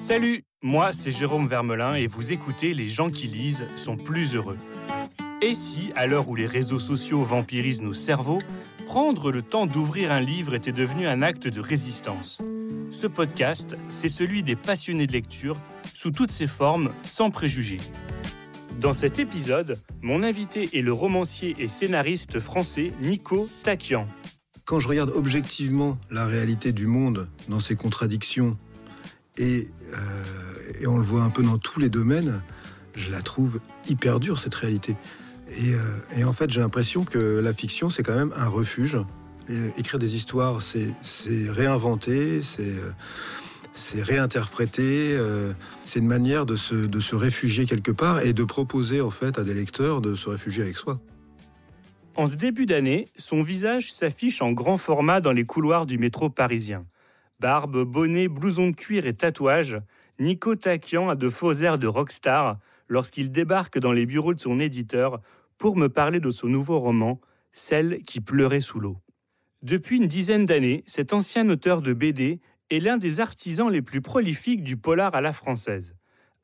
Salut, moi c'est Jérôme Vermelin et vous écoutez Les gens qui lisent sont plus heureux. Et si, à l'heure où les réseaux sociaux vampirisent nos cerveaux, prendre le temps d'ouvrir un livre était devenu un acte de résistance? Ce podcast, c'est celui des passionnés de lecture, sous toutes ses formes, sans préjugés. Dans cet épisode, mon invité est le romancier et scénariste français Nico Taquian. Quand je regarde objectivement la réalité du monde dans ses contradictions, et on le voit un peu dans tous les domaines, je la trouve hyper dure, cette réalité. Et en fait, j'ai l'impression que la fiction, c'est quand même un refuge. Écrire des histoires, c'est réinventer, c'est réinterpréter, c'est une manière de se réfugier quelque part et de proposer en fait à des lecteurs de se réfugier avec soi. En ce début d'année, son visage s'affiche en grand format dans les couloirs du métro parisien. Barbe, bonnet, blouson de cuir et tatouage, Nico Taquian a de faux airs de rockstar lorsqu'il débarque dans les bureaux de son éditeur pour me parler de son nouveau roman, Celle qui pleurait sous l'eau. Depuis une dizaine d'années, cet ancien auteur de BD est l'un des artisans les plus prolifiques du polar à la française.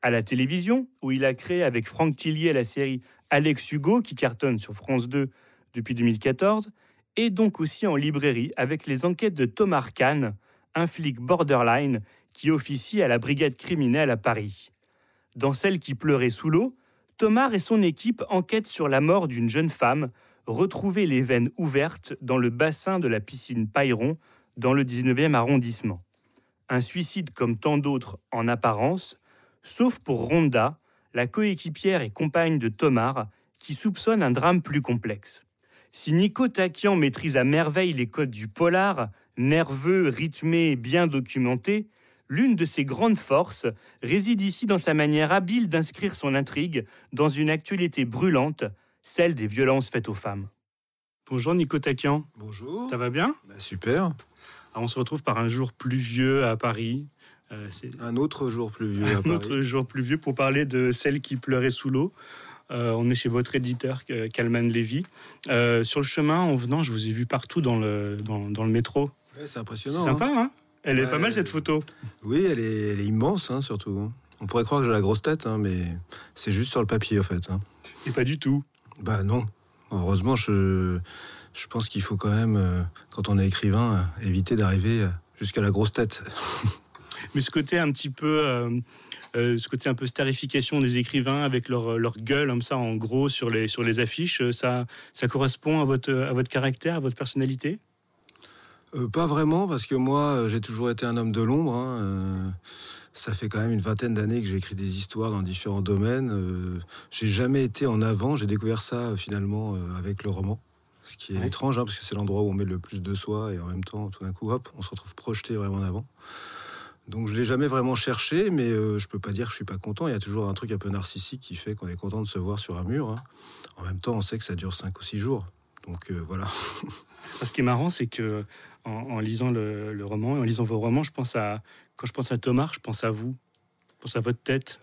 À la télévision, où il a créé avec Franck Tillier la série Alex Hugo, qui cartonne sur France 2 depuis 2014, et donc aussi en librairie avec les enquêtes de Thomas Kahn, un flic borderline qui officie à la brigade criminelle à Paris. Dans Celle qui pleurait sous l'eau, Thomas et son équipe enquêtent sur la mort d'une jeune femme retrouvée les veines ouvertes dans le bassin de la piscine Payron dans le 19e arrondissement. Un suicide comme tant d'autres en apparence, sauf pour Rhonda, la coéquipière et compagne de Thomas, qui soupçonne un drame plus complexe. Si Nico Taquian maîtrise à merveille les codes du polar, nerveux, rythmé, bien documenté, l'une de ses grandes forces réside ici dans sa manière habile d'inscrire son intrigue dans une actualité brûlante, celle des violences faites aux femmes. Bonjour Nico Taquian. Bonjour. Ça va bien ? Super. Alors, on se retrouve par un jour pluvieux à Paris. Un autre jour pluvieux à Paris. Un autre jour pluvieux pour parler de Celle qui pleurait sous l'eau. On est chez votre éditeur, Calman Lévy. Sur le chemin, en venant, je vous ai vu partout dans le métro. Ouais, c'est impressionnant. C'est sympa, hein ? Elle est pas mal, cette photo. Oui, elle est immense, hein, surtout. On pourrait croire que j'ai la grosse tête, hein, mais c'est juste sur le papier, en fait. Hein. Et pas du tout. Bah non. Heureusement, je pense qu'il faut quand même, quand on est écrivain, éviter d'arriver jusqu'à la grosse tête. Mais ce côté un petit peu... ce côté un peu starification des écrivains avec leur gueule comme ça en gros sur les affiches, ça correspond à votre caractère, à votre personnalité ? Pas vraiment, parce que moi j'ai toujours été un homme de l'ombre. Hein. Ça fait quand même une vingtaine d'années que j'écris des histoires dans différents domaines. J'ai jamais été en avant, j'ai découvert ça finalement avec le roman. Ce qui est étrange, hein, parce que c'est l'endroit où on met le plus de soi et en même temps, tout d'un coup, hop, on se retrouve projeté vraiment en avant. Donc je ne l'ai jamais vraiment cherché, mais je peux pas dire que je suis pas content. Il y a toujours un truc un peu narcissique qui fait qu'on est content de se voir sur un mur. Hein. En même temps, on sait que ça dure 5 ou 6 jours. Donc voilà. Ce qui est marrant, c'est que en lisant le roman, et en lisant vos romans, quand je pense à Thomas, je pense à vous. Je pense à votre tête.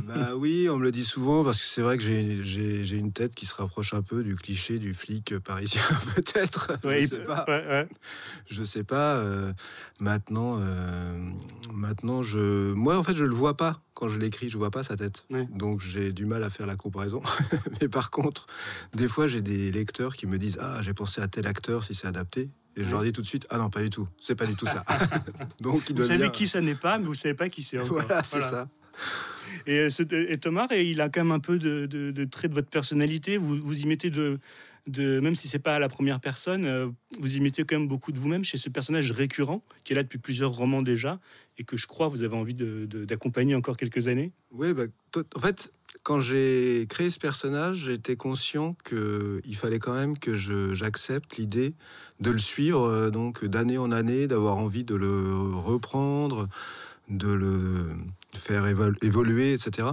Bah oui, on me le dit souvent, parce que c'est vrai que j'ai une tête qui se rapproche un peu du cliché du flic parisien, peut-être. Ouais, je sais pas. Ouais. Je sais pas. Maintenant, moi en fait, je le vois pas quand je l'écris. Je vois pas sa tête. Ouais. Donc j'ai du mal à faire la comparaison. Mais par contre, des fois, j'ai des lecteurs qui me disent « j'ai pensé à tel acteur si c'est adapté ». Et je leur dis tout de suite, non, pas du tout, c'est pas du tout ça. Donc, vous savez qui ça n'est pas, mais vous savez pas qui c'est encore. Voilà, c'est ça. Et Thomas, il a quand même un peu de traits de votre personnalité. Vous y mettez même si c'est pas à la première personne, vous y mettez quand même beaucoup de vous-même chez ce personnage récurrent qui est là depuis plusieurs romans déjà et que je crois vous avez envie d'accompagner encore quelques années. Oui, en fait, quand j'ai créé ce personnage, j'étais conscient qu'il fallait quand même que j'accepte l'idée de le suivre donc d'année en année, d'avoir envie de le reprendre, de le faire évoluer, etc.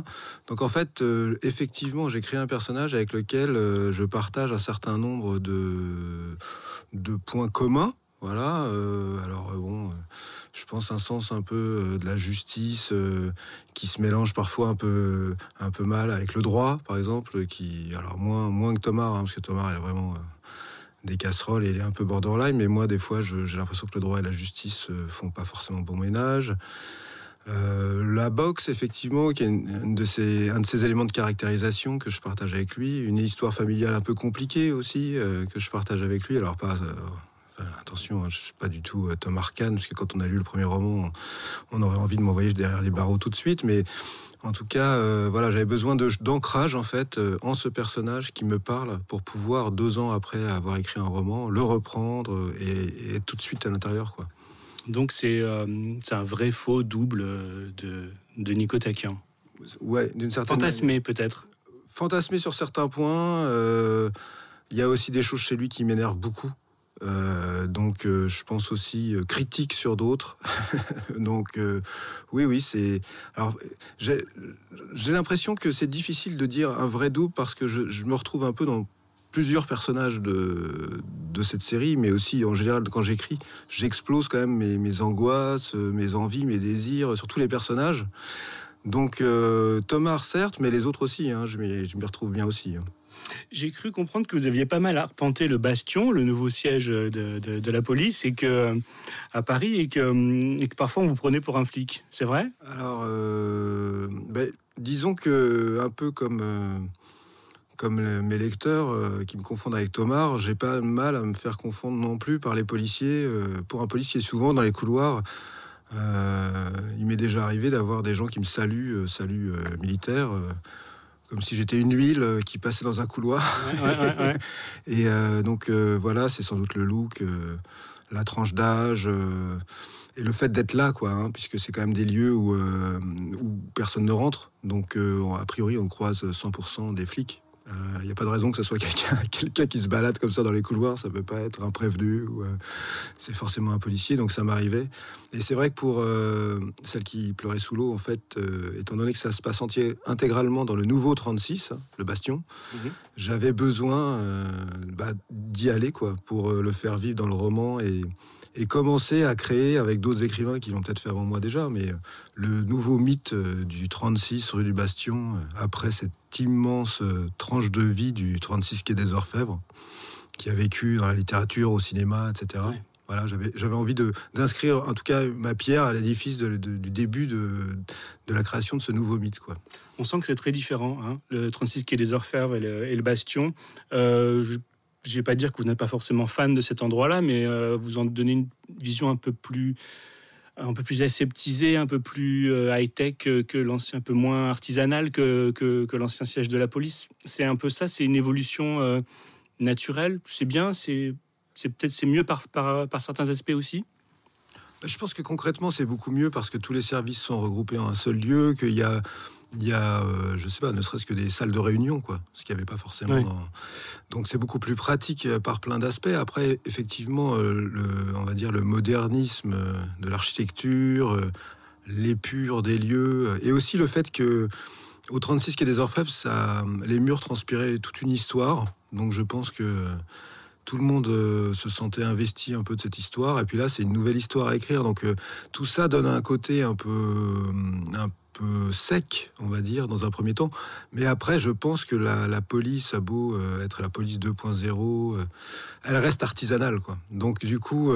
Donc en fait, effectivement, j'ai créé un personnage avec lequel je partage un certain nombre de points communs. Voilà. Je pense un sens un peu de la justice qui se mélange parfois un peu mal avec le droit, par exemple, alors moins que Thomas, hein, parce que Thomas, il a vraiment des casseroles et il est un peu borderline, mais moi, des fois, j'ai l'impression que le droit et la justice font pas forcément bon ménage. La boxe, effectivement, qui est un de ces éléments de caractérisation que je partage avec lui. Une histoire familiale un peu compliquée aussi, que je partage avec lui. Alors, pas... attention, je ne suis pas du tout Tom Arcane, parce que quand on a lu le premier roman, on aurait envie de m'envoyer derrière les barreaux tout de suite. Mais en tout cas, j'avais besoin d'ancrage, en fait, en ce personnage qui me parle, pour pouvoir, 2 ans après avoir écrit un roman, le reprendre et être tout de suite à l'intérieur, quoi. Donc c'est un vrai faux double de Nico Takian. Ouais, d'une certaine Fantasmé peut-être. Fantasmé sur certains points. Il y a aussi des choses chez lui qui m'énervent beaucoup. Je pense aussi critique sur d'autres. Donc oui, c'est... Alors, j'ai l'impression que c'est difficile de dire un vrai double, parce que je me retrouve un peu dans plusieurs personnages de cette série, mais aussi en général quand j'écris, j'explose quand même mes angoisses, mes envies, mes désirs sur tous les personnages. Donc Thomas, certes, mais les autres aussi, hein, je m'y retrouve bien aussi, hein. J'ai cru comprendre que vous aviez pas mal arpenté le Bastion, le nouveau siège de la police, et que à Paris, et que parfois on vous prenait pour un flic. C'est vrai ? Alors, disons que un peu comme mes lecteurs qui me confondent avec Thomas, j'ai pas mal à me faire confondre non plus par les policiers. Pour un policier, souvent dans les couloirs, il m'est déjà arrivé d'avoir des gens qui me saluent militaire, comme si j'étais une huile qui passait dans un couloir. Ouais. Et voilà, c'est sans doute le look, la tranche d'âge, et le fait d'être là, quoi, hein, puisque c'est quand même des lieux où personne ne rentre. Donc, a priori, on croise 100% des flics. Il n'y a pas de raison que ce soit quelqu'un qui se balade comme ça dans les couloirs. Ça peut pas être un prévenu, ou c'est forcément un policier. Donc ça m'arrivait. Et c'est vrai que pour celle qui pleurait sous l'eau, en fait, étant donné que ça se passe intégralement dans le nouveau 36, hein, le Bastion, j'avais besoin d'y aller, quoi, pour le faire vivre dans le roman et commencer à créer avec d'autres écrivains qui l'ont peut-être fait avant moi déjà, mais le nouveau mythe du 36 rue du Bastion, après cette immense tranche de vie du 36 quai des Orfèvres, qui a vécu dans la littérature, au cinéma, etc. Ouais. Voilà, j'avais envie d'inscrire, en tout cas, ma pierre à l'édifice du début de la création de ce nouveau mythe, quoi. On sent que c'est très différent, hein, le 36 quai des Orfèvres et le Bastion. Je ne vais pas dire que vous n'êtes pas forcément fan de cet endroit-là, mais vous en donnez une vision un peu plus aseptisée, un peu plus high-tech que l'ancien, un peu moins artisanal que l'ancien siège de la police. C'est un peu ça, c'est une évolution naturelle. C'est bien, c'est mieux par certains aspects aussi. Je pense que concrètement, c'est beaucoup mieux parce que tous les services sont regroupés en un seul lieu, qu'il y a je sais pas, ne serait-ce que des salles de réunion, quoi, ce qu'il n'y avait pas forcément. Oui. Donc c'est beaucoup plus pratique par plein d'aspects. Après, effectivement, on va dire le modernisme de l'architecture, l'épure des lieux, et aussi le fait que au 36 quai des Orfèvres, les murs transpiraient toute une histoire. Donc je pense que tout le monde se sentait investi un peu de cette histoire. Et puis là, c'est une nouvelle histoire à écrire. Donc tout ça donne un côté un peu sec, on va dire, dans un premier temps. Mais après, je pense que la police a beau être la police 2.0, elle reste artisanale, quoi. Donc du coup,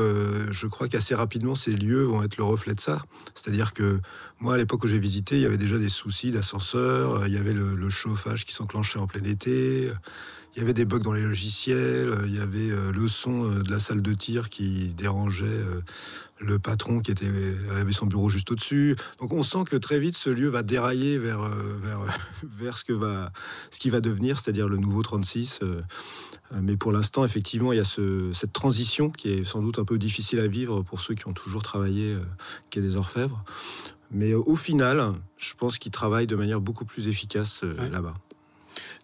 je crois qu'assez rapidement, ces lieux vont être le reflet de ça. C'est-à-dire que moi, à l'époque où j'ai visité, il y avait déjà des soucis d'ascenseur, il y avait le chauffage qui s'enclenchait en plein été, il y avait des bugs dans les logiciels, il y avait le son de la salle de tir qui dérangeait le patron qui avait son bureau juste au-dessus. Donc on sent que très vite ce lieu va dérailler vers ce qui va devenir, c'est-à-dire le nouveau 36. Mais pour l'instant, effectivement, il y a cette transition qui est sans doute un peu difficile à vivre pour ceux qui ont toujours travaillé quai des Orfèvres. Mais au final, je pense qu'il travaille de manière beaucoup plus efficace là-bas.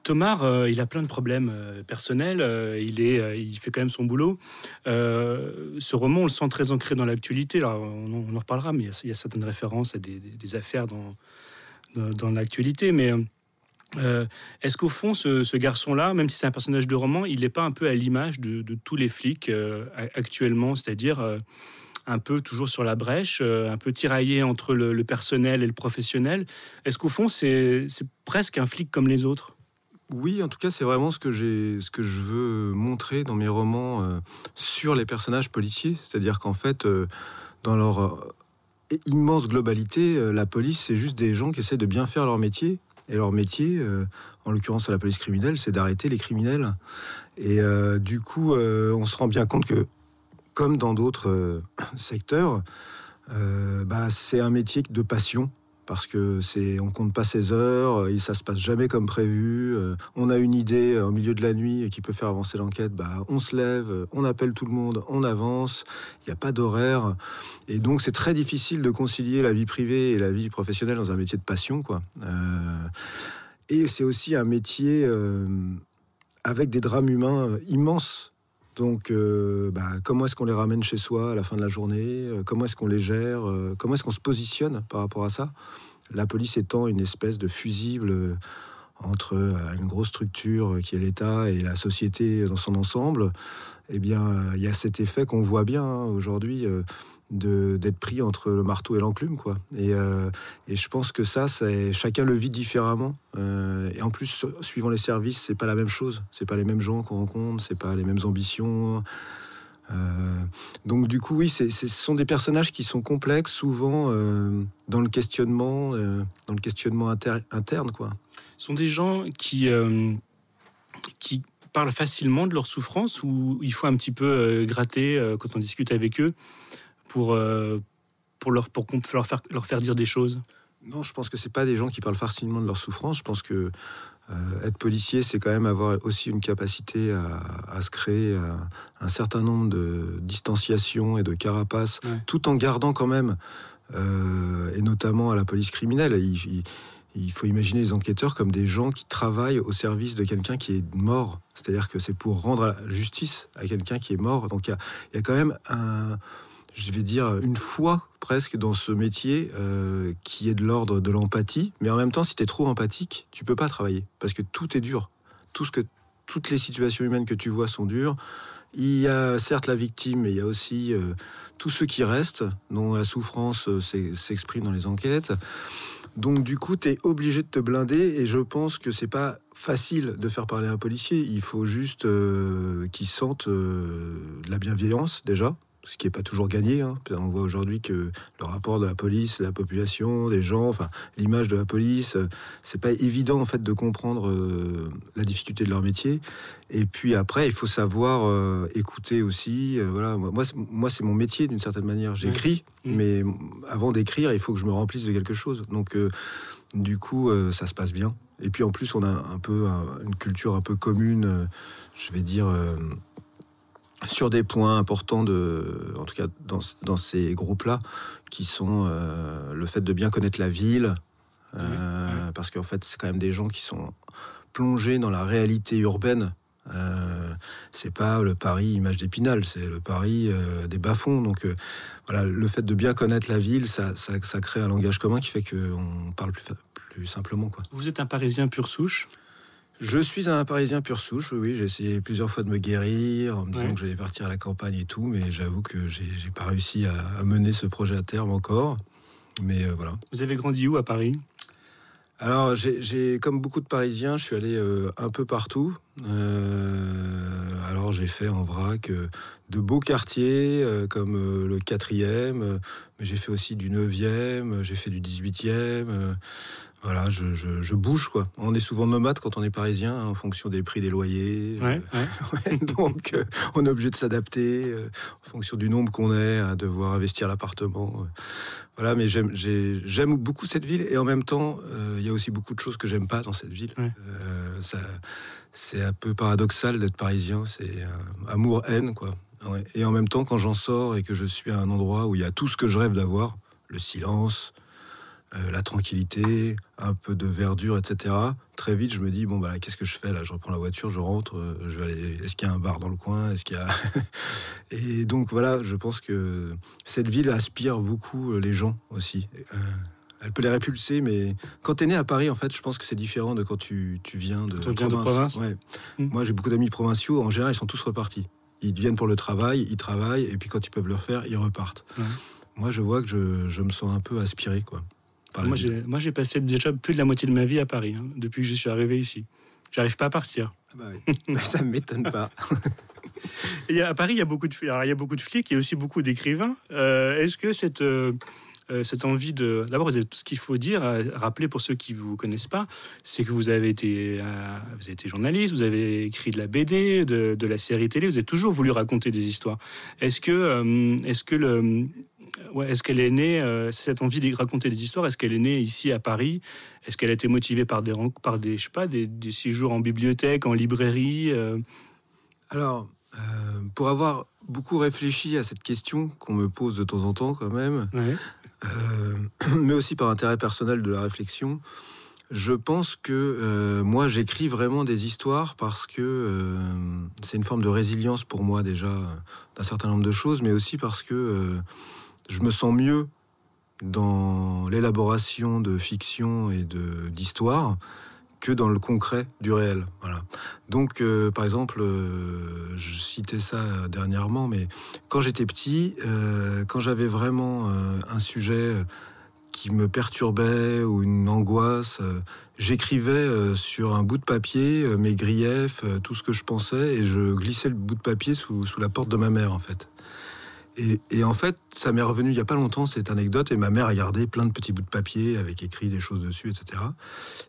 Thomas, il a plein de problèmes personnels, il fait quand même son boulot. Ce roman, on le sent très ancré dans l'actualité. Alors, on en reparlera, mais il y a certaines références à des affaires dans l'actualité. Mais est-ce qu'au fond, ce garçon-là, même si c'est un personnage de roman, il n'est pas un peu à l'image de tous les flics actuellement, c'est-à-dire un peu toujours sur la brèche, un peu tiraillé entre le personnel et le professionnel. Est-ce qu'au fond, c'est presque un flic comme les autres ? Oui, en tout cas, c'est vraiment ce que je veux montrer dans mes romans sur les personnages policiers. C'est-à-dire qu'en fait, dans leur immense globalité, la police, c'est juste des gens qui essaient de bien faire leur métier. Et leur métier, en l'occurrence à la police criminelle, c'est d'arrêter les criminels. Et du coup, on se rend bien compte que, comme dans d'autres secteurs, c'est un métier de passion. Parce que on compte pas ses heures, et ça se passe jamais comme prévu. On a une idée au milieu de la nuit qui peut faire avancer l'enquête. On se lève, on appelle tout le monde, on avance. Il n'y a pas d'horaire, et donc c'est très difficile de concilier la vie privée et la vie professionnelle dans un métier de passion, quoi. Et c'est aussi un métier avec des drames humains immenses. Donc, comment est-ce qu'on les ramène chez soi à la fin de la journée ? Comment est-ce qu'on les gère ? Comment est-ce qu'on se positionne par rapport à ça ? La police étant une espèce de fusible entre une grosse structure qui est l'État et la société dans son ensemble, eh bien, il y a cet effet qu'on voit bien aujourd'hui d'être pris entre le marteau et l'enclume, quoi. Et je pense que ça, chacun le vit différemment. Et en plus, suivant les services, c'est pas la même chose. C'est pas les mêmes gens qu'on rencontre, c'est pas les mêmes ambitions. Donc du coup, oui, ce sont des personnages qui sont complexes, souvent dans le questionnement interne, quoi. Ce sont des gens qui parlent facilement de leur souffrance, ou il faut un petit peu gratter quand on discute avec eux pour leur faire dire des choses? Non, je pense que c'est pas des gens qui parlent facilement de leur souffrance. Je pense que être policier, c'est quand même avoir aussi une capacité à se créer un certain nombre de distanciations et de carapaces, tout en gardant quand même, et notamment à la police criminelle, il faut imaginer les enquêteurs comme des gens qui travaillent au service de quelqu'un qui est mort. C'est-à-dire que c'est pour rendre la justice à quelqu'un qui est mort. Donc il y a quand même une foi presque dans ce métier qui est de l'ordre de l'empathie. Mais en même temps, si tu es trop empathique, tu peux pas travailler. Parce que tout est dur. Toutes les situations humaines que tu vois sont dures. Il y a certes la victime, mais il y a aussi tous ceux qui restent, dont la souffrance s'exprime dans les enquêtes. Donc du coup, tu es obligé de te blinder, et je pense que c'est pas facile de faire parler un policier. Il faut juste qu'il sente de la bienveillance déjà, ce qui n'est pas toujours gagné. On voit aujourd'hui que le rapport de la police, de la population, des gens, enfin l'image de la police, c'est pas évident en fait de comprendre la difficulté de leur métier. Et puis après, il faut savoir écouter aussi. Voilà, moi c'est mon métier d'une certaine manière. J'écris, mais avant d'écrire, il faut que je me remplisse de quelque chose. Donc du coup, ça se passe bien. Et puis en plus, on a un peu une culture un peu commune, je vais dire. Sur des points importants, en tout cas dans ces groupes-là, qui sont le fait de bien connaître la ville, parce qu'en fait, c'est quand même des gens qui sont plongés dans la réalité urbaine. C'est pas le Paris image d'Épinal, c'est le Paris des bas-fonds. Donc voilà, le fait de bien connaître la ville, ça crée un langage commun qui fait qu'on parle plus simplement, quoi. Vous êtes un Parisien pure souche? Je suis un Parisien pure souche, oui. J'ai essayé plusieurs fois de me guérir en me disant que j'allais partir à la campagne et tout, mais j'avoue que j'ai pas réussi à mener ce projet à terme encore. Mais voilà. Vous avez grandi où à Paris? Alors, j'ai comme beaucoup de Parisiens, je suis allé un peu partout. Alors, j'ai fait en vrac de beaux quartiers comme le 4e, mais j'ai fait aussi du 9e, j'ai fait du 18e. Voilà, je bouge, quoi. On est souvent nomade quand on est parisien, en fonction des prix des loyers. Donc, on est obligé de s'adapter en fonction du nombre qu'on est, à devoir investir l'appartement. Voilà, mais j'aime beaucoup cette ville, et en même temps, il y a aussi beaucoup de choses que j'aime pas dans cette ville. C'est un peu paradoxal d'être parisien, c'est amour-haine, quoi. Et en même temps, quand j'en sors et que je suis à un endroit où il y a tout ce que je rêve d'avoir, le silence, la tranquillité, un peu de verdure, etc. Très vite, je me dis, qu'est-ce que je fais là ? Je reprends la voiture, je rentre, je vais aller. Est-ce qu'il y a un bar dans le coin ? Est-ce qu'il y a... Et donc voilà, je pense que cette ville aspire beaucoup les gens aussi. Elle peut les répulser, mais quand tu es né à Paris, en fait, je pense que c'est différent de quand tu viens de province. Ouais. Moi, j'ai beaucoup d'amis provinciaux. En général, ils sont tous repartis. Ils viennent pour le travail, ils travaillent, et puis quand ils peuvent le faire, ils repartent. Moi, je vois que je me sens un peu aspiré, quoi. Moi, j'ai passé déjà plus de la moitié de ma vie à Paris, depuis que je suis arrivé ici. J'arrive pas à partir. Ça ne m'étonne pas. Et à Paris, il y a beaucoup de flics, il y a aussi beaucoup d'écrivains. Est-ce que cette envie de... D'abord, vous avez tout ce qu'il faut dire, rappeler pour ceux qui ne vous connaissent pas, c'est que vous avez été journaliste, vous avez écrit de la BD, de la série télé, vous avez toujours voulu raconter des histoires. Est-ce qu'elle est née, cette envie de raconter des histoires, est-ce qu'elle est née ici à Paris? Est-ce qu'elle a été motivée par des séjours en bibliothèque, en librairie Alors, pour avoir beaucoup réfléchi à cette question qu'on me pose de temps en temps quand même, mais aussi par intérêt personnel de la réflexion, je pense que moi j'écris vraiment des histoires parce que c'est une forme de résilience pour moi déjà d'un certain nombre de choses, mais aussi parce que je me sens mieux dans l'élaboration de fiction et d'histoire que dans le concret du réel. Voilà. Donc, par exemple, je citais ça dernièrement, mais quand j'étais petit, quand j'avais vraiment un sujet qui me perturbait ou une angoisse, j'écrivais sur un bout de papier mes griefs, tout ce que je pensais, et je glissais le bout de papier sous la porte de ma mère, en fait. Et en fait, ça m'est revenu il n'y a pas longtemps, cette anecdote, et ma mère a gardé plein de petits bouts de papier avec écrit des choses dessus, etc.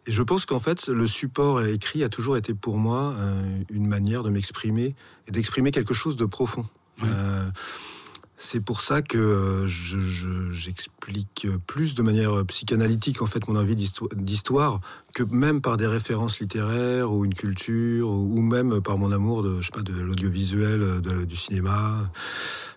Et je pense qu'en fait, le support écrit a toujours été pour moi une manière de m'exprimer et d'exprimer quelque chose de profond. Oui. C'est pour ça que j'explique plus de manière psychanalytique en fait mon envie d'histoire que même par des références littéraires ou une culture ou même par mon amour de l'audiovisuel, du cinéma.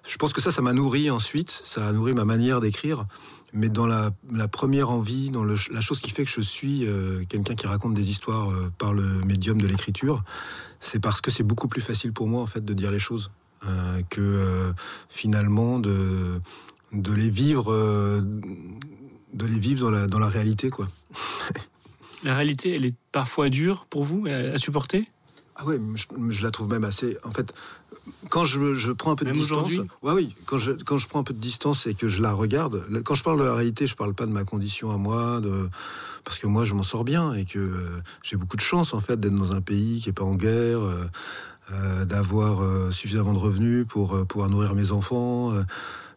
Je pense que ça m'a nourri ensuite, ça a nourri ma manière d'écrire. Mais dans la première envie, dans la chose qui fait que je suis quelqu'un qui raconte des histoires par le médium de l'écriture, c'est parce que c'est beaucoup plus facile pour moi en fait de dire les choses. Que finalement de les vivre dans la réalité quoi. La réalité, elle est parfois dure pour vous à supporter? Ah ouais, je la trouve même assez. En fait, quand je prends un peu de distance, quand je prends un peu de distance et que je la regarde, quand je parle de la réalité, je parle pas de ma condition à moi, parce que moi je m'en sors bien et que j'ai beaucoup de chance en fait d'être dans un pays qui est pas en guerre. D'avoir suffisamment de revenus pour pouvoir nourrir mes enfants,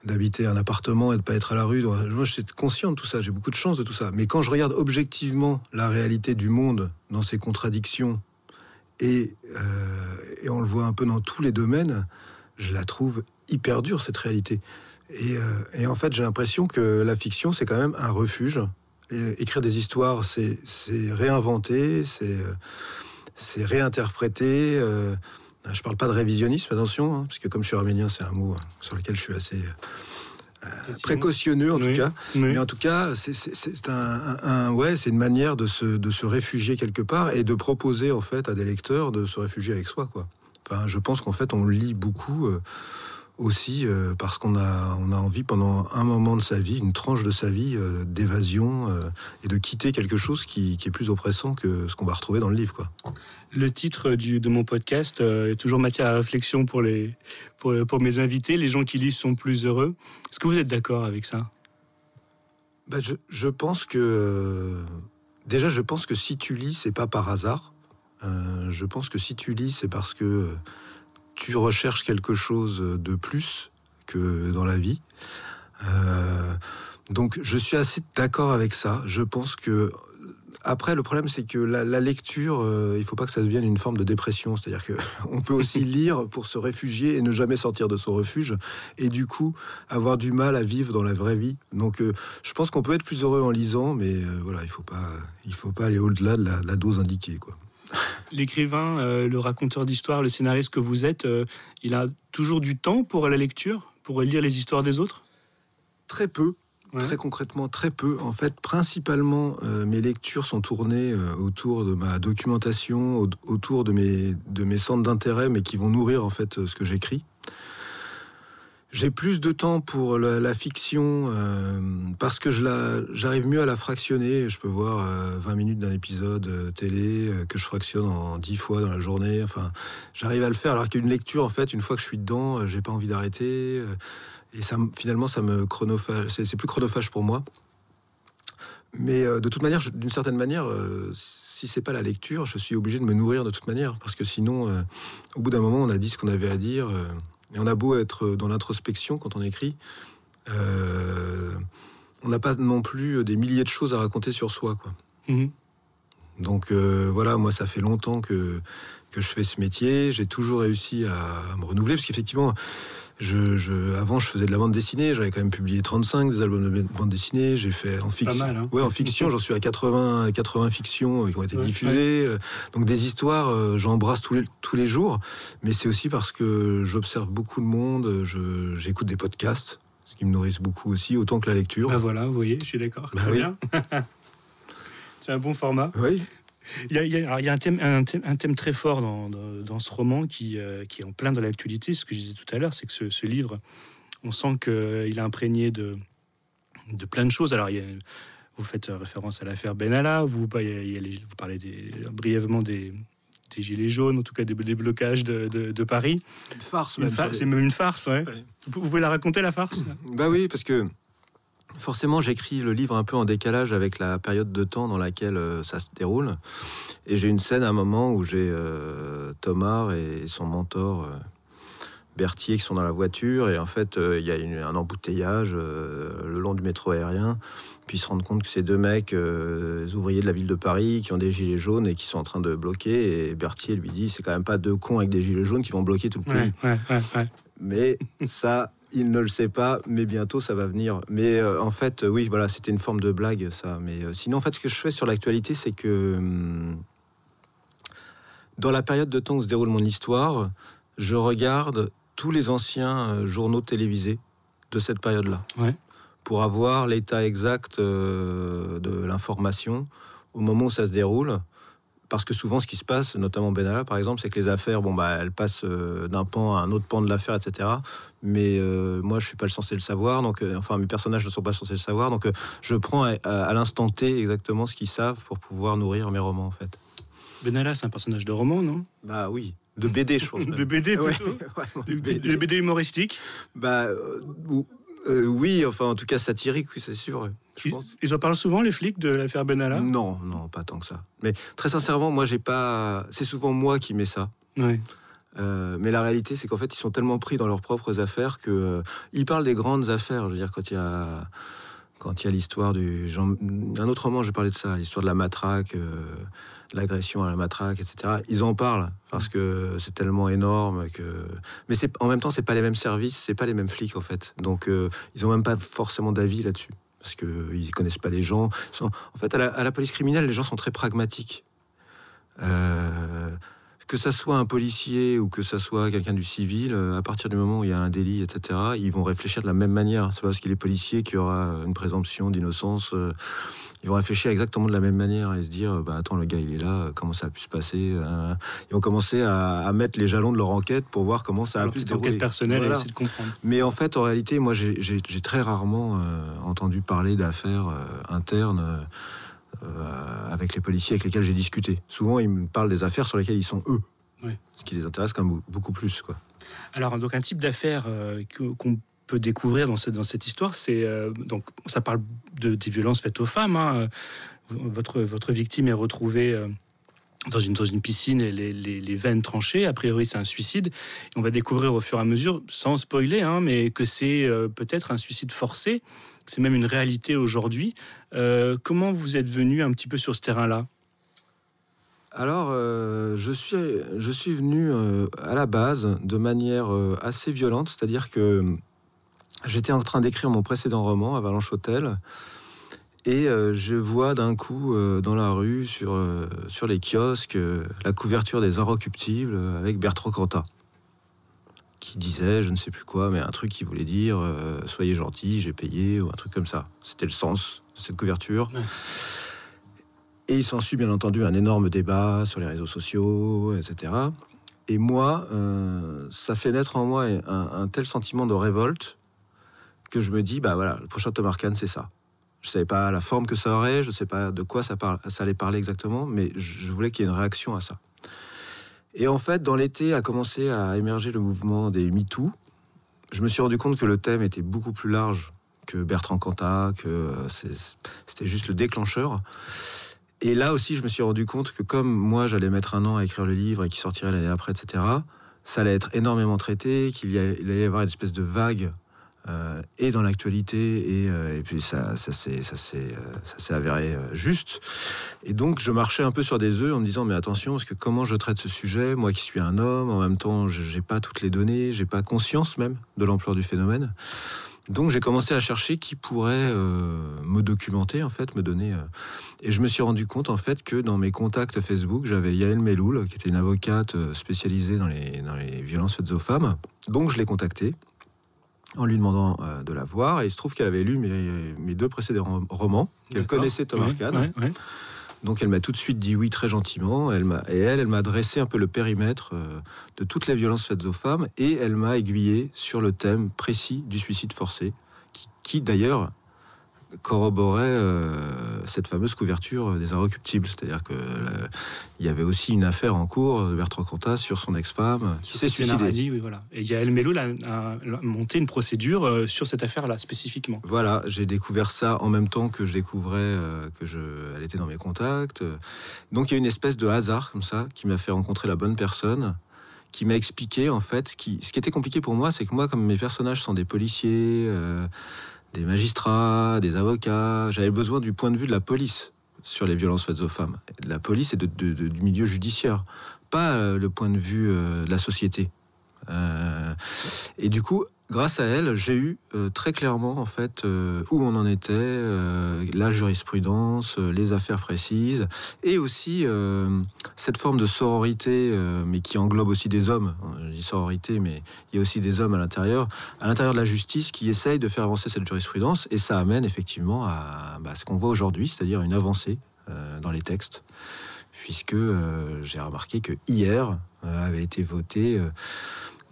d'habiter un appartement et de ne pas être à la rue. Donc, moi, je suis conscient de tout ça, j'ai beaucoup de chance de tout ça. Mais quand je regarde objectivement la réalité du monde dans ses contradictions, et on le voit un peu dans tous les domaines, je la trouve hyper dure, cette réalité. Et en fait, j'ai l'impression que la fiction, c'est quand même un refuge. Et écrire des histoires, c'est réinventer, c'est réinterpréter. Je parle pas de révisionnisme, attention, parce que comme je suis arménien, c'est un mot sur lequel je suis assez précautionneux en tout cas. Oui. Mais en tout cas, c'est une manière de se réfugier quelque part et de proposer en fait à des lecteurs de se réfugier avec soi, quoi. Enfin, je pense qu'en fait, on lit beaucoup aussi parce qu'on a envie pendant un moment de sa vie, une tranche de sa vie, d'évasion et de quitter quelque chose qui est plus oppressant que ce qu'on va retrouver dans le livre, quoi. Le titre de mon podcast est toujours matière à réflexion pour mes invités. Les gens qui lisent sont plus heureux. Est-ce que vous êtes d'accord avec ça? Je pense que déjà, je pense que si tu lis, c'est pas par hasard. Je pense que si tu lis, c'est parce que tu recherches quelque chose de plus que dans la vie. Donc, je suis assez d'accord avec ça. Je pense que... Après, le problème, c'est que la lecture, il ne faut pas que ça devienne une forme de dépression. C'est-à-dire qu'on peut aussi lire pour se réfugier et ne jamais sortir de son refuge. Et du coup, avoir du mal à vivre dans la vraie vie. Donc, je pense qu'on peut être plus heureux en lisant, mais voilà, il faut pas aller au-delà de la dose indiquée, quoi. L'écrivain, le raconteur d'histoire, le scénariste que vous êtes, il a toujours du temps pour la lecture, pour lire les histoires des autres? Très peu. Ouais. Très concrètement, très peu. En fait, principalement, mes lectures sont tournées autour de ma documentation, autour de mes centres d'intérêt, mais qui vont nourrir en fait ce que j'écris. J'ai plus de temps pour la fiction parce que j'arrive mieux à la fractionner. Je peux voir 20 minutes d'un épisode télé que je fractionne en 10 fois dans la journée. Enfin, j'arrive à le faire. Alors qu'une lecture, en fait, une fois que je suis dedans, j'ai pas envie d'arrêter. Et finalement, ça me chronophage. C'est plus chronophage pour moi. Mais de toute manière, d'une certaine manière, si c'est pas la lecture, je suis obligé de me nourrir de toute manière. Parce que sinon, au bout d'un moment, on a dit ce qu'on avait à dire. Et on a beau être dans l'introspection quand on écrit. on n'a pas non plus des milliers de choses à raconter sur soi, quoi. Mmh. Donc voilà, moi ça fait longtemps que je fais ce métier. J'ai toujours réussi à me renouveler, parce qu'effectivement, avant je faisais de la bande dessinée. J'avais quand même publié 35 des albums de bande dessinée. J'ai fait en fiction. Pas mal, hein. Ouais, en fiction, j'en suis à 80 fictions qui ont été diffusées. Ouais. Donc des histoires, j'embrasse tous les jours. Mais c'est aussi parce que j'observe beaucoup de monde. J'écoute des podcasts, ce qui me nourrissent beaucoup aussi, autant que la lecture. Bah voilà, vous voyez, je suis d'accord. Bah très oui. bien. C'est un bon format. Oui. Il y a un thème très fort dans ce roman qui est en plein dans l'actualité. Ce que je disais tout à l'heure, c'est que ce livre, on sent qu'il est imprégné de plein de choses. Alors, vous faites référence à l'affaire Benalla, vous parlez brièvement des gilets jaunes, en tout cas des blocages de Paris. Une farce, C'est même une farce, ouais. Allez. Vous pouvez la raconter, la farce? Bah oui, parce que forcément, j'écris le livre un peu en décalage avec la période de temps dans laquelle ça se déroule. Et j'ai une scène à un moment où j'ai Thomas et son mentor Berthier qui sont dans la voiture. Et en fait, il y a un embouteillage le long du métro aérien. Puis ils se rendent compte que c'est deux mecs, des ouvriers de la ville de Paris, qui ont des gilets jaunes et qui sont en train de bloquer. Et Berthier lui dit, c'est quand même pas deux cons avec des gilets jaunes qui vont bloquer tout le pays. Ouais. Mais ça... Il ne le sait pas, mais bientôt ça va venir. Mais en fait, oui, voilà, c'était une forme de blague, ça. Mais sinon, en fait, ce que je fais sur l'actualité, c'est que dans la période de temps où se déroule mon histoire, je regarde tous les anciens journaux télévisés de cette période-là, pour avoir l'état exact de l'information au moment où ça se déroule. Parce que souvent, ce qui se passe, notamment Benalla, par exemple, c'est que les affaires, elles passent d'un pan à un autre pan de l'affaire, etc. Mais moi, je suis pas censé le savoir. Donc, mes personnages ne sont pas censés le savoir. Donc, je prends à l'instant T exactement ce qu'ils savent pour pouvoir nourrir mes romans, en fait. Benalla, c'est un personnage de roman, non? Bah oui, de BD, je pense. De BD, plutôt. De BD humoristique. Oui, enfin, en tout cas satirique, oui, c'est sûr. Je pense. Ils en parlent souvent, les flics, de l'affaire Benalla? Non, pas tant que ça. Mais très sincèrement, moi, j'ai pas. C'est souvent moi qui mets ça. Ouais. Mais la réalité, c'est qu'en fait, ils sont tellement pris dans leurs propres affaires que ils parlent des grandes affaires. Je veux dire, quand il y a l'histoire un autre roman, j'ai parlé de ça, l'histoire de la matraque, l'agression à la matraque, etc. Ils en parlent parce que c'est tellement énorme mais en même temps, c'est pas les mêmes services, c'est pas les mêmes flics en fait. Donc, ils ont même pas forcément d'avis là-dessus parce que ils connaissent pas les gens. En fait, à la police criminelle, les gens sont très pragmatiques. Que ça soit un policier ou que ça soit quelqu'un du civil, à partir du moment où il y a un délit, etc., ils vont réfléchir de la même manière. C'est pas parce qu'il est policier qu'il y aura une présomption d'innocence. Ils vont réfléchir exactement de la même manière et se dire, attends, le gars, il est là, comment ça a pu se passer? Ils vont commencer à mettre les jalons de leur enquête pour voir comment ça a pu se dérouler. Enquête personnelle, voilà. Et essayer de comprendre. Mais en fait, en réalité, moi, j'ai très rarement entendu parler d'affaires internes avec les policiers avec lesquels j'ai discuté. Souvent, ils me parlent des affaires sur lesquelles ils sont eux. Oui. Ce qui les intéresse quand même beaucoup plus, quoi. Alors, donc, un type d'affaires qu'on peut découvrir dans cette histoire, c'est donc ça parle des violences faites aux femmes. Hein. Votre victime est retrouvée dans une piscine et les veines tranchées. A priori, c'est un suicide. Et on va découvrir au fur et à mesure, sans spoiler, hein, mais que c'est peut-être un suicide forcé. C'est même une réalité aujourd'hui. Comment vous êtes venu un petit peu sur ce terrain-là? Alors, je suis venu à la base de manière assez violente, c'est-à-dire que j'étais en train d'écrire mon précédent roman, Avalanche Hôtel, et je vois d'un coup dans la rue, sur les kiosques, la couverture des Inrecuptibles avec Bertrand Cantat, qui disait, je ne sais plus quoi, mais un truc qui voulait dire « Soyez gentil, j'ai payé » ou un truc comme ça. C'était le sens de cette couverture. Ouais. Et il s'ensuit bien entendu un énorme débat sur les réseaux sociaux, etc. Et moi, ça fait naître en moi un tel sentiment de révolte que je me dis, voilà, le prochain Tom Arcane, c'est ça. Je ne savais pas la forme que ça aurait, je ne sais pas de quoi ça allait parler exactement, mais je voulais qu'il y ait une réaction à ça. Et en fait, dans l'été, a commencé à émerger le mouvement des MeToo. Je me suis rendu compte que le thème était beaucoup plus large que Bertrand Cantat, que c'était juste le déclencheur. Et là aussi, je me suis rendu compte que comme moi, j'allais mettre 1 an à écrire le livre et qu'il sortirait l'année après, etc., ça allait être énormément traité, qu'il allait y avoir une espèce de vague et dans l'actualité, et puis ça s'est avéré juste. Et donc je marchais un peu sur des œufs en me disant mais attention, parce que comment je traite ce sujet, moi qui suis un homme, en même temps j'ai pas toutes les données, j'ai pas conscience même de l'ampleur du phénomène. Donc j'ai commencé à chercher qui pourrait me documenter, en fait, me donner. Et je me suis rendu compte, en fait, que dans mes contacts Facebook, j'avais Yael Meloul, qui était une avocate spécialisée dans les violences faites aux femmes. Donc je l'ai contactée en lui demandant de la voir. Et il se trouve qu'elle avait lu mes 2 précédents romans, qu'elle connaissait Tom Arcade. Ouais. Donc elle m'a tout de suite dit oui très gentiment. Elle m'a dressé un peu le périmètre de toutes les violences faites aux femmes, et elle m'a aiguillé sur le thème précis du suicide forcé, qui d'ailleurs corroborait cette fameuse couverture des Inrecuptibles. C'est-à-dire que il y avait aussi une affaire en cours de Bertrand Cantat sur son ex-femme qui s'est suicidée. Oui, voilà. Et Yael Meloul a monté une procédure sur cette affaire-là spécifiquement. Voilà, j'ai découvert ça en même temps que je découvrais elle était dans mes contacts. Donc il y a une espèce de hasard comme ça qui m'a fait rencontrer la bonne personne, qui m'a expliqué en fait ce qui était compliqué pour moi, c'est que moi, comme mes personnages sont des policiers, des magistrats, des avocats, j'avais besoin du point de vue de la police sur les violences faites aux femmes. De la police et du milieu judiciaire, pas le point de vue de la société. Et du coup, grâce à elle, j'ai eu très clairement en fait où on en était, la jurisprudence, les affaires précises, et aussi cette forme de sororité, mais qui englobe aussi des hommes. Je dis sororité, mais il y a aussi des hommes à l'intérieur de la justice, qui essayent de faire avancer cette jurisprudence, et ça amène effectivement à ce qu'on voit aujourd'hui, c'est-à-dire une avancée dans les textes, puisque j'ai remarqué que hier avait été voté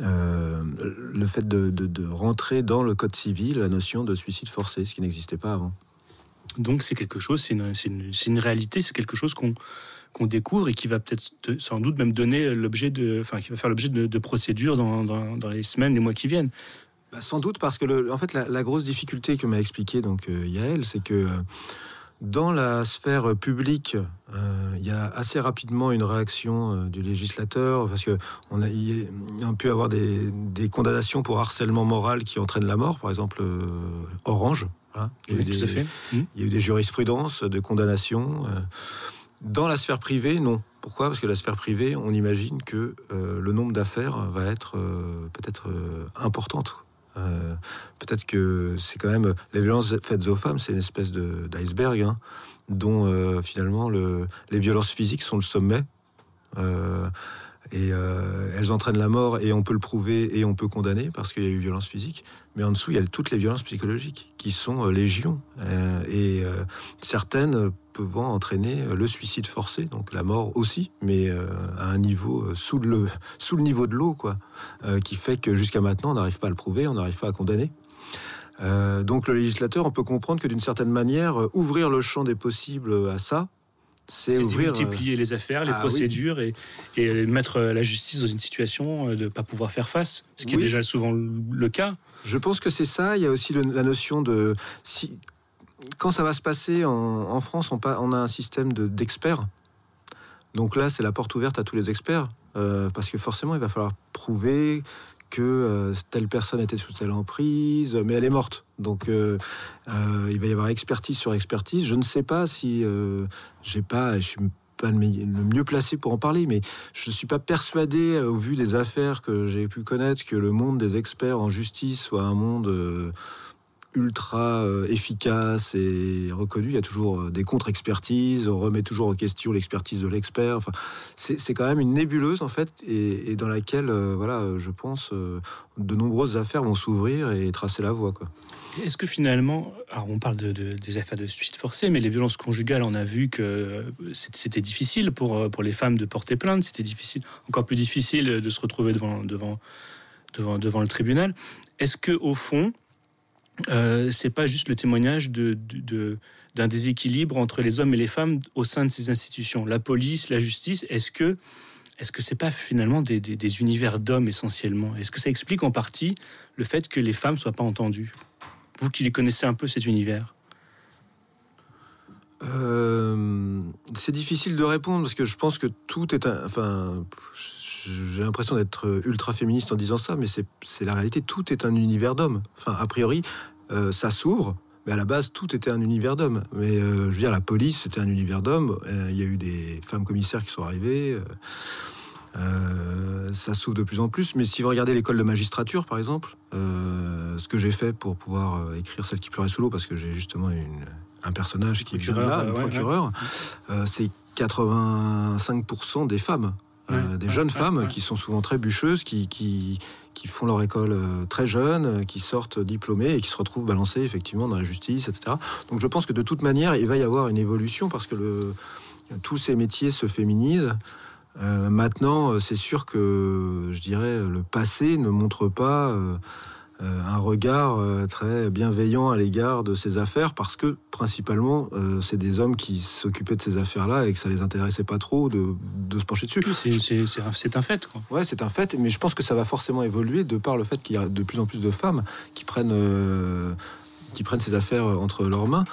le fait de rentrer dans le code civil la notion de suicide forcé, ce qui n'existait pas avant. Donc c'est quelque chose, c'est une réalité, c'est quelque chose qu'on découvre et qui va peut-être sans doute même donner qui va faire l'objet de procédures dans les semaines, les mois qui viennent. Sans doute, parce que en fait la grosse difficulté que m'a expliqué donc Yael, c'est que dans la sphère publique, il y a assez rapidement une réaction du législateur, parce que on a pu avoir des condamnations pour harcèlement moral qui entraînent la mort, par exemple Orange. Hein, tout à fait. Il y a eu des jurisprudences de condamnation. Dans la sphère privée, non. Pourquoi ? Parce que la sphère privée, on imagine que le nombre d'affaires va être peut-être importante. Peut-être que c'est quand même les violences faites aux femmes, c'est une espèce d'iceberg, hein, dont finalement les violences physiques sont le sommet, et elles entraînent la mort, et on peut le prouver et on peut condamner parce qu'il y a eu violence physique, mais en dessous il y a toutes les violences psychologiques qui sont légion, et certaines pouvant entraîner le suicide forcé, donc la mort aussi, mais à un niveau sous le niveau de l'eau, quoi, qui fait que jusqu'à maintenant on n'arrive pas à le prouver, on n'arrive pas à condamner. Donc le législateur, on peut comprendre que d'une certaine manière, ouvrir le champ des possibles à ça, c'est ouvrir, multiplier les affaires, les procédures, oui. et mettre la justice dans une situation de ne pas pouvoir faire face, ce qui est déjà souvent le cas. Je pense que c'est ça. Il y a aussi la notion de... Quand ça va se passer en France, on a un système d'experts. Donc là, c'est la porte ouverte à tous les experts, parce que forcément, il va falloir prouver que telle personne était sous telle emprise, mais elle est morte. Donc, il va y avoir expertise sur expertise. Je ne sais pas si je suis pas le mieux placé pour en parler, mais je ne suis pas persuadé, au vu des affaires que j'ai pu connaître, que le monde des experts en justice soit un monde ultra efficace et reconnu. Il y a toujours des contre-expertises, on remet toujours en question l'expertise de l'expert. Enfin, c'est quand même une nébuleuse en fait, et dans laquelle je pense de nombreuses affaires vont s'ouvrir et tracer la voie, quoi. Est-ce que finalement, alors on parle des affaires de suicide forcé, mais les violences conjugales, on a vu que c'était difficile pour les femmes de porter plainte, c'était difficile, encore plus difficile de se retrouver devant le tribunal. Est-ce que au fond, c'est pas juste le témoignage d'un déséquilibre entre les hommes et les femmes au sein de ces institutions, la police, la justice? Est-ce que c'est pas finalement des univers d'hommes essentiellement? Est-ce que ça explique en partie le fait que les femmes soient pas entendues? Vous qui les connaissez un peu cet univers. C'est difficile de répondre parce que je pense que tout est j'ai l'impression d'être ultra féministe en disant ça, mais c'est la réalité. Tout est un univers d'hommes. Enfin, a priori, ça s'ouvre, mais à la base, tout était un univers d'hommes. Mais je veux dire, la police, c'était un univers d'hommes. Il y a eu des femmes commissaires qui sont arrivées. Ça s'ouvre de plus en plus. Mais si vous regardez l'école de magistrature, par exemple, ce que j'ai fait pour pouvoir écrire Celle qui pleurait sous l'eau, parce que j'ai justement un personnage qui vient là, un procureur, c'est 85% des femmes. Des jeunes femmes qui sont souvent très bûcheuses, qui font leur école très jeunes, qui sortent diplômées et qui se retrouvent balancées effectivement dans la justice, etc. Donc je pense que de toute manière, il va y avoir une évolution parce que tous ces métiers se féminisent. Maintenant, c'est sûr que, je dirais, le passé ne montre pas un regard très bienveillant à l'égard de ces affaires, parce que, principalement, c'est des hommes qui s'occupaient de ces affaires-là et que ça les intéressait pas trop de se pencher dessus. C'est un fait, quoi. Ouais, c'est un fait, mais je pense que ça va forcément évoluer de par le fait qu'il y a de plus en plus de femmes qui prennent ces affaires entre leurs mains.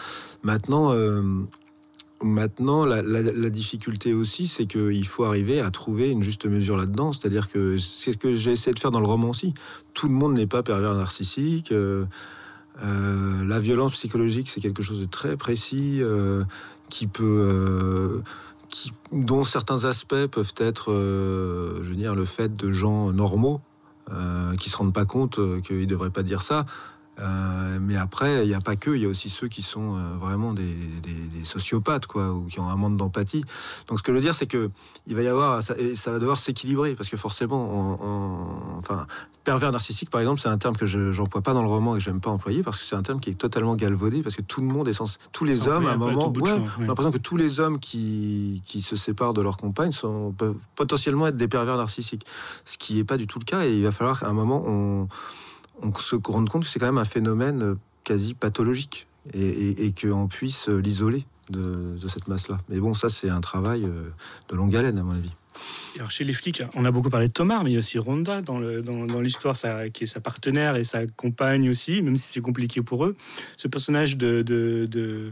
Maintenant, la difficulté aussi, c'est qu'il faut arriver à trouver une juste mesure là-dedans. C'est-à-dire que c'est ce que j'ai essayé de faire dans le roman aussi. Tout le monde n'est pas pervers narcissique. La violence psychologique, c'est quelque chose de très précis dont certains aspects peuvent être, je veux dire, le fait de gens normaux qui se rendent pas compte qu'ils devraient pas dire ça. Mais après, il n'y a pas que, il y a aussi ceux qui sont vraiment des sociopathes, quoi, ou qui ont un manque d'empathie. Donc, ce que je veux dire, c'est que il va y avoir, ça va devoir s'équilibrer, parce que forcément, enfin, pervers narcissique, par exemple, c'est un terme que je n'emploie pas dans le roman et que j'aime pas employer, parce que c'est un terme qui est totalement galvaudé, parce que tout le monde est tous les hommes, à un moment, j'ai l'impression que tous les hommes qui se séparent de leur compagne peuvent potentiellement être des pervers narcissiques, ce qui n'est pas du tout le cas, et il va falloir qu'à un moment on se rende compte que c'est quand même un phénomène quasi pathologique et qu'on puisse l'isoler de cette masse-là. Mais bon, ça, c'est un travail de longue haleine, à mon avis. Alors, chez les flics, on a beaucoup parlé de Thomas, mais il y a aussi Rhonda dans l'histoire, qui est sa partenaire et sa compagne aussi, même si c'est compliqué pour eux. Ce personnage de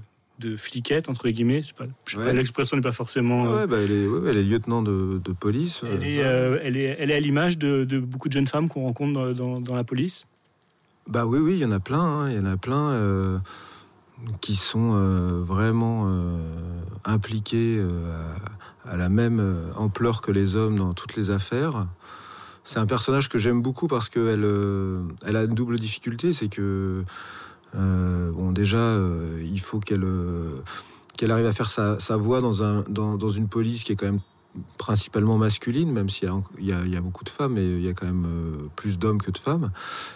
fliquette, entre guillemets, l'expression n'est pas forcément... elle est lieutenant de police. Elle est à l'image de beaucoup de jeunes femmes qu'on rencontre dans la police. Bah oui, il y en a plein. Il y en a plein qui sont vraiment impliqués à la même ampleur que les hommes dans toutes les affaires. C'est un personnage que j'aime beaucoup parce qu'elle a une double difficulté, c'est que déjà, il faut qu'elle arrive à faire sa voix dans une police qui est quand même principalement masculine, même s'il y a beaucoup de femmes, et il y a quand même plus d'hommes que de femmes.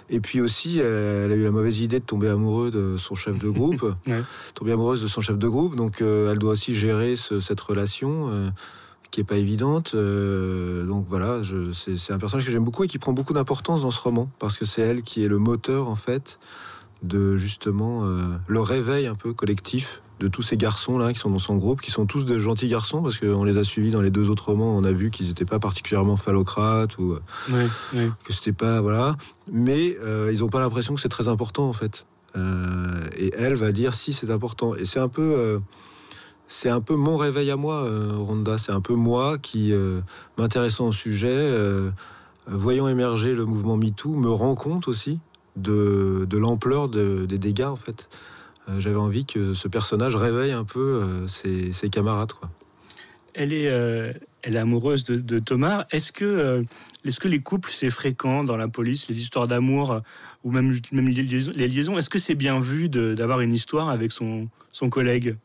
Et puis aussi, elle a eu la mauvaise idée de tomber amoureuse de son chef de groupe. Donc elle doit aussi gérer cette relation qui est pas évidente. Donc voilà, c'est un personnage que j'aime beaucoup et qui prend beaucoup d'importance dans ce roman, parce que c'est elle qui est le moteur, en fait, de justement le réveil un peu collectif de tous ces garçons-là qui sont dans son groupe, qui sont tous de gentils garçons, parce qu'on les a suivis dans les 2 autres romans, on a vu qu'ils n'étaient pas particulièrement phallocrates, ou que c'était pas... Voilà. Mais ils n'ont pas l'impression que c'est très important, en fait. Et elle va dire si c'est important. Et c'est un peu mon réveil à moi, Rhonda. C'est un peu moi qui, m'intéressant au sujet, voyant émerger le mouvement MeToo, me rend compte aussi de l'ampleur des dégâts, en fait. J'avais envie que ce personnage réveille un peu ses camarades, quoi. Elle est amoureuse de Thomas. Est-ce que les couples, c'est fréquent dans la police, les histoires d'amour ou même les liaisons? Est-ce que c'est bien vu d'avoir une histoire avec son collègue?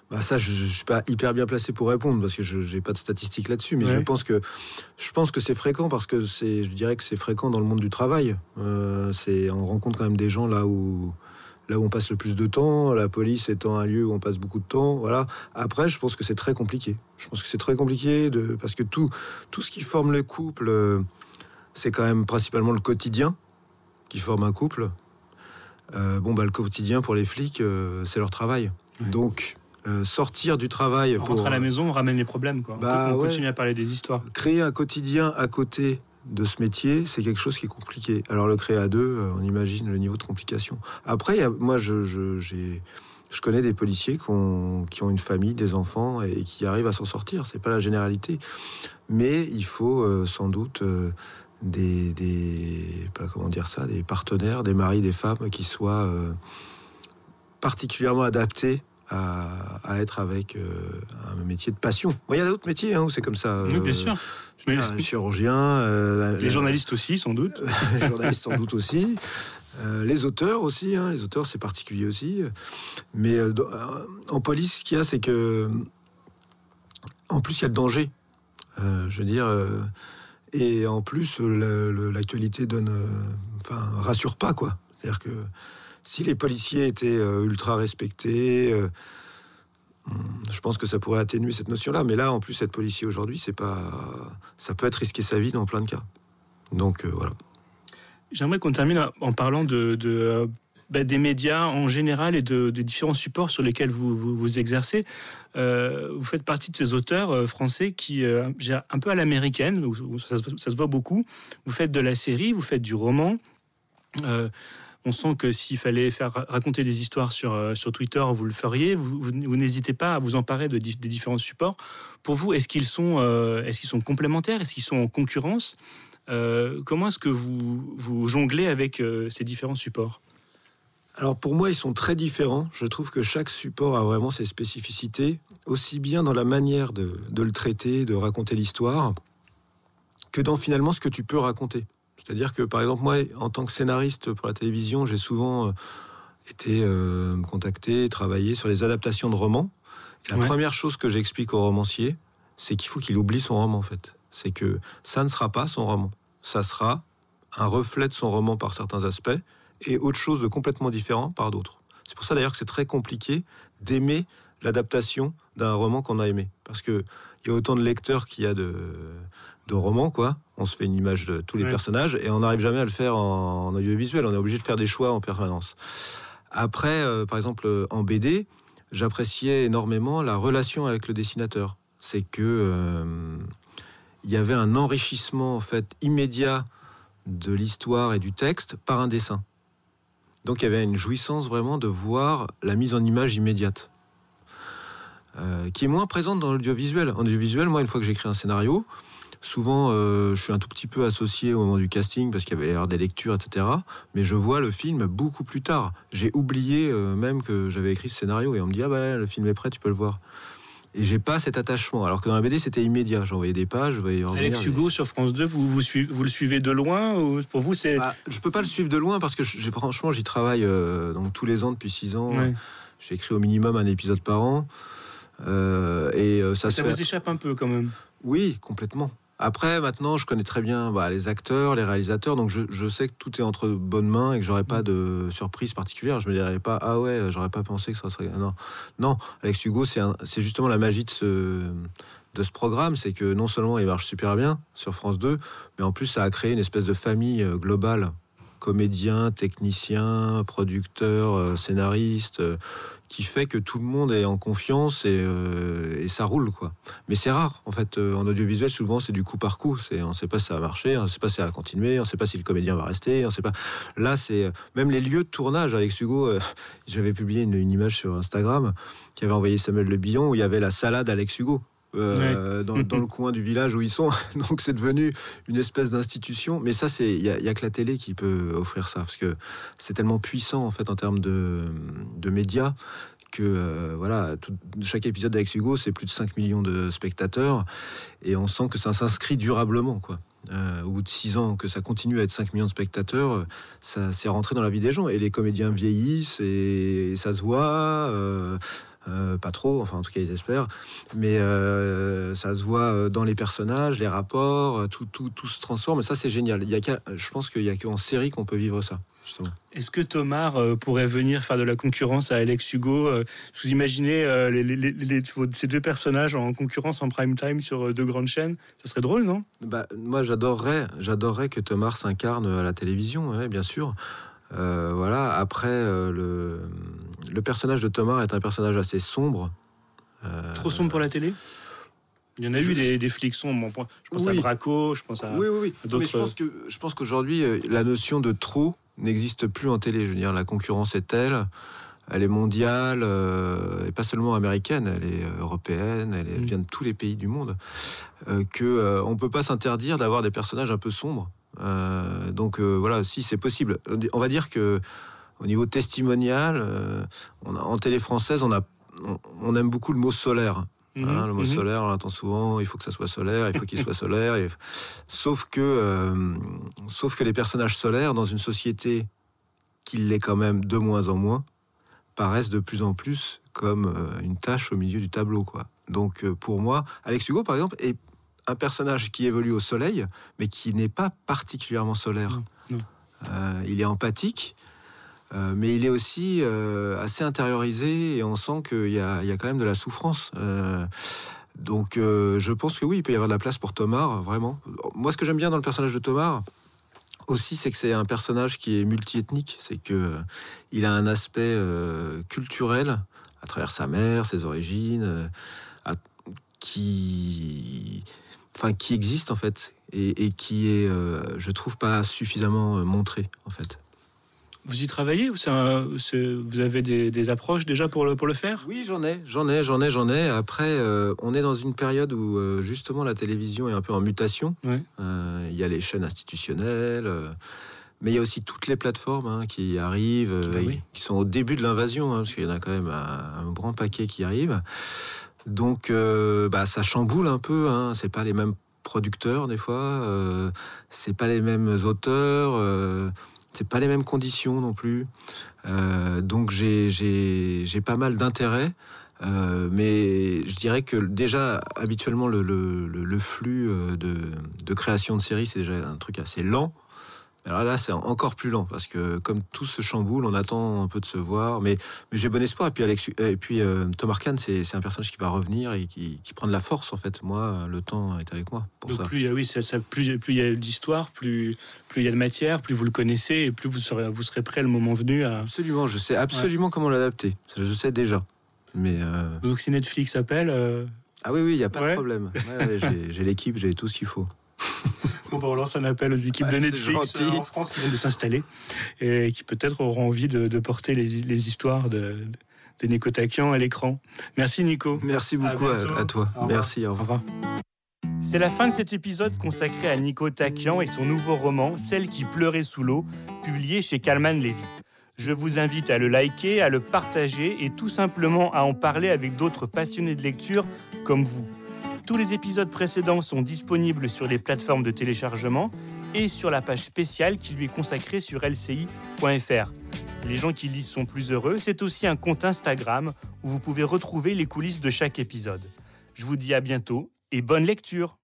Bah ça, je suis pas hyper bien placé pour répondre parce que je j'ai pas de statistiques là-dessus, mais je pense que c'est fréquent parce que je dirais que c'est fréquent dans le monde du travail. On rencontre quand même des gens là où on passe le plus de temps, la police étant un lieu où on passe beaucoup de temps, voilà. Après, je pense que c'est très compliqué. Parce que tout ce qui forme le couple, c'est quand même principalement le quotidien qui forme un couple. Le quotidien pour les flics, c'est leur travail. Ouais. Donc, sortir du travail on rentre à la maison, on ramène les problèmes, quoi. On continue à parler des histoires. Créer un quotidien à côté de ce métier, c'est quelque chose qui est compliqué. Alors le créer à 2, on imagine le niveau de complication. Après, moi, j'ai Je connais des policiers qui ont une famille, des enfants et qui arrivent à s'en sortir. C'est pas la généralité, mais il faut sans doute des partenaires, des maris, des femmes qui soient particulièrement adaptés à être avec un métier de passion. Bon, il y a d'autres métiers où c'est comme ça. Oui, bien sûr. Mais... Un chirurgien. Les journalistes aussi, sans doute. Les journalistes, sans doute aussi. Les auteurs aussi. Les auteurs, c'est particulier aussi. Mais en police, ce qu'il y a, c'est que... En plus, il y a le danger. Je veux dire... et en plus, l'actualité rassure pas, quoi. C'est-à-dire que si les policiers étaient ultra respectés, je pense que ça pourrait atténuer cette notion-là. Mais là, en plus, être policier aujourd'hui, ça peut être risquer sa vie dans plein de cas. Donc, voilà. J'aimerais qu'on termine en parlant des médias en général et de différents supports sur lesquels vous exercez. Vous faites partie de ces auteurs français qui gèrent un peu à l'américaine, où ça se voit beaucoup. Vous faites de la série, vous faites du roman. On sent que s'il fallait raconter des histoires sur Twitter, vous le feriez. Vous n'hésitez pas à vous emparer des différents supports. Pour vous, est-ce qu'ils sont complémentaires? Est-ce qu'ils sont en concurrence? Comment est-ce que vous jonglez avec ces différents supports? Alors pour moi, ils sont très différents. Je trouve que chaque support a vraiment ses spécificités, aussi bien dans la manière de le traiter, de raconter l'histoire, que dans finalement ce que tu peux raconter. C'est-à-dire que, par exemple, moi, en tant que scénariste pour la télévision, j'ai souvent été contacté, travaillé sur les adaptations de romans. Et la première chose que j'explique au romancier, c'est qu'il faut qu'il oublie son roman, en fait. C'est que ça ne sera pas son roman. Ça sera un reflet de son roman par certains aspects et autre chose de complètement différent par d'autres. C'est pour ça, d'ailleurs, que c'est très compliqué d'aimer l'adaptation d'un roman qu'on a aimé. Parce qu'il y a autant de lecteurs qu'il y a de romans, quoi. On se fait une image de tous les personnages et on n'arrive jamais à le faire en audiovisuel. On est obligé de faire des choix en permanence. Après, par exemple, en BD, j'appréciais énormément la relation avec le dessinateur. C'est que il y avait un enrichissement en fait immédiat de l'histoire et du texte par un dessin. Donc il y avait une jouissance vraiment de voir la mise en image immédiate, qui est moins présente dans l'audiovisuel. En audiovisuel, moi, une fois que j'écris un scénario, souvent, je suis un tout petit peu associé au moment du casting parce qu'il y avait des lectures, etc. Mais je vois le film beaucoup plus tard. J'ai oublié même que j'avais écrit ce scénario et on me dit « Ah ben, le film est prêt, tu peux le voir ». Et j'ai pas cet attachement. Alors que dans la BD, c'était immédiat. J'envoyais des pages, je voyais revenir. Alex Hugo sur France 2, vous le suivez de loin ou pour vous, c'est... Je peux pas le suivre de loin parce que franchement, j'y travaille donc, tous les ans depuis 6 ans. Ouais. J'ai écrit au minimum un épisode par an. Ça vous échappe un peu quand même. Oui, complètement. Après, maintenant, je connais très bien les acteurs, les réalisateurs, donc je sais que tout est entre bonnes mains et que j'aurai pas de surprise particulière. Je me dirais pas, ah ouais, j'aurais pas pensé que ça serait... Non, Alex Hugo, c'est justement la magie de ce programme, c'est que non seulement il marche super bien sur France 2, mais en plus, ça a créé une espèce de famille globale. Comédiens, techniciens, producteurs, scénaristes... qui fait que tout le monde est en confiance et ça roule, quoi. Mais c'est rare, en fait. En audiovisuel, souvent, c'est du coup par coup. On ne sait pas si ça va marcher, on ne sait pas si ça va continuer, on ne sait pas si le comédien va rester, on sait pas... Là, c'est... Même les lieux de tournage, Alex Hugo, j'avais publié une image sur Instagram qui avait envoyé Samuel Le Billon où il y avait la salade Alex Hugo. Dans le coin du village où ils sont. Donc c'est devenu une espèce d'institution. Mais ça, il y a que la télé qui peut offrir ça, parce que c'est tellement puissant en fait en termes de médias que chaque épisode d'Alex Hugo, c'est plus de 5 millions de spectateurs et on sent que ça s'inscrit durablement, quoi. Au bout de 6 ans, que ça continue à être 5 millions de spectateurs, ça s'est rentré dans la vie des gens et les comédiens vieillissent et ça se voit. Pas trop, enfin en tout cas ils espèrent, mais ça se voit dans les personnages, les rapports, tout se transforme et ça c'est génial. Je pense qu'il n'y a qu'en série qu'on peut vivre ça, justement. Est-ce que Tomar pourrait venir faire de la concurrence à Alex Hugo? Vous imaginez ces deux personnages en concurrence en prime time sur 2 grandes chaînes? Ça serait drôle, non? Moi j'adorerais que Tomar s'incarne à la télévision, ouais, bien sûr. Après, le personnage de Tomar est un personnage assez sombre. Trop sombre pour la télé? Il y en a eu des flics sombres. Je pense à Braco, je pense à d'autres. Mais je pense qu'aujourd'hui, la notion de trop n'existe plus en télé. Je veux dire, la concurrence est telle elle est mondiale, et pas seulement américaine, elle est européenne, elle vient de tous les pays du monde, que on peut pas s'interdire d'avoir des personnages un peu sombres. Donc voilà, si c'est possible. On va dire que au niveau testimonial, en télé française, on aime beaucoup le mot solaire. Le mot solaire, on l'entend souvent, il faut que ça soit solaire, il faut qu'il soit solaire. Sauf que les personnages solaires, dans une société qui l'est quand même de moins en moins, paraissent de plus en plus comme une tache au milieu du tableau, quoi. Donc pour moi, Alex Hugo, par exemple, est un personnage qui évolue au soleil, mais qui n'est pas particulièrement solaire. Non. Il est empathique, mais il est aussi assez intériorisé, et on sent qu'il y a quand même de la souffrance. Donc je pense que oui, il peut y avoir de la place pour Tomar, vraiment. Moi, ce que j'aime bien dans le personnage de Tomar aussi, c'est que c'est un personnage qui est multiethnique. C'est que il a un aspect culturel à travers sa mère, ses origines, qui existe en fait, et qui est, je trouve, pas suffisamment montré en fait. Vous y travaillez ou vous avez des approches déjà pour le faire? Oui, j'en ai. Après, on est dans une période où justement la télévision est un peu en mutation. Ouais. Il y a les chaînes institutionnelles, mais il y a aussi toutes les plateformes qui arrivent, qui sont au début de l'invasion, parce qu'il y en a quand même un grand paquet qui arrive. Donc, ça chamboule un peu. C'est pas les mêmes producteurs des fois, c'est pas les mêmes auteurs. C'est pas les mêmes conditions non plus. Donc j'ai pas mal d'intérêt. Mais je dirais que déjà, habituellement, le flux de création de séries, c'est déjà un truc assez lent. Alors là, c'est encore plus lent, parce que comme tout se chamboule, on attend un peu de se voir. Mais j'ai bon espoir. Et puis Tomar Khan, c'est un personnage qui va revenir et qui prend de la force, en fait. Moi, le temps est avec moi pour donc ça. Plus il y a d'histoire, plus il y a de matière, plus vous le connaissez, et plus vous serez prêt le moment venu à... Absolument, je sais absolument comment l'adapter. Je sais déjà. Mais donc si Netflix appelle... Ah oui, il n'y a pas de problème. J'ai l'équipe, j'ai tout ce qu'il faut. On lance un appel aux équipes de Netflix en France qui viennent de s'installer et qui peut-être auront envie de porter les histoires de Nico Taquian à l'écran. Merci Nico. Merci beaucoup à toi. Merci. Au revoir. C'est la fin de cet épisode consacré à Nico Taquian et son nouveau roman, Celle qui pleurait sous l'eau, publié chez Calman Levy. Je vous invite à le liker, à le partager et tout simplement à en parler avec d'autres passionnés de lecture comme vous. Tous les épisodes précédents sont disponibles sur les plateformes de téléchargement et sur la page spéciale qui lui est consacrée sur lci.fr. Les gens qui lisent sont plus heureux, c'est aussi un compte Instagram où vous pouvez retrouver les coulisses de chaque épisode. Je vous dis à bientôt et bonne lecture!